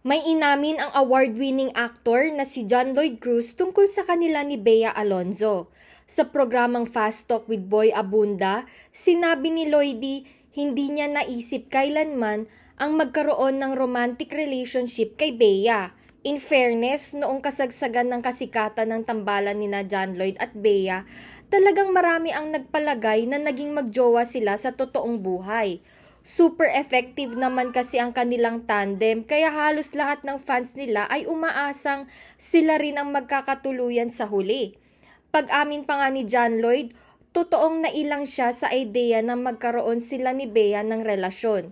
May inamin ang award-winning actor na si John Lloyd Cruz tungkol sa kanila ni Bea Alonzo. Sa programang Fast Talk with Boy Abunda, sinabi ni Lloydie hindi niya naisip kailanman ang magkaroon ng romantic relationship kay Bea. In fairness, noong kasagsagan ng kasikatan ng tambalan ni John Lloyd at Bea, talagang marami ang nagpalagay na naging magjowa sila sa totoong buhay. Super effective naman kasi ang kanilang tandem kaya halos lahat ng fans nila ay umaasang sila rin ang magkakatuluyan sa huli. Pag-amin pa nga ni John Lloyd, totoong nailang siya sa ideya na magkaroon sila ni Bea ng relasyon.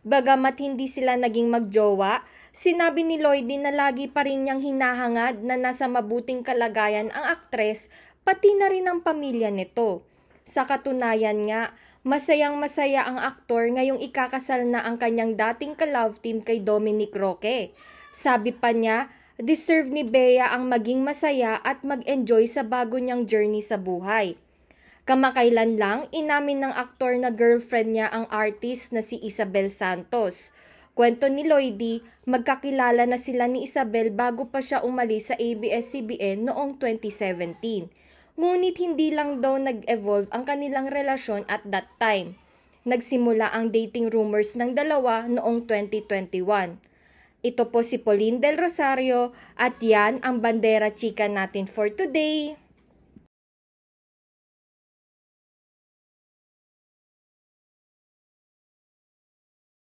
Bagamat hindi sila naging magjowa, sinabi ni Lloyd na lagi pa rin niyang hinahangad na nasa mabuting kalagayan ang aktres pati na rin ang pamilya nito. Sa katunayan nga, masayang-masaya ang aktor ngayong ikakasal na ang kanyang dating ka-love team kay Dominic Roque. Sabi pa niya, deserve ni Bea ang maging masaya at mag-enjoy sa bago niyang journey sa buhay. Kamakailan lang, inamin ng aktor na girlfriend niya ang artist na si Isabel Santos. Kwento ni Lloydie, magkakilala na sila ni Isabel bago pa siya umalis sa ABS-CBN noong 2017. Ngunit hindi lang daw nag-evolve ang kanilang relasyon at that time. Nagsimula ang dating rumors ng dalawa noong 2021. Ito po si Pauline Del Rosario at yan ang Bandera Chika natin for today.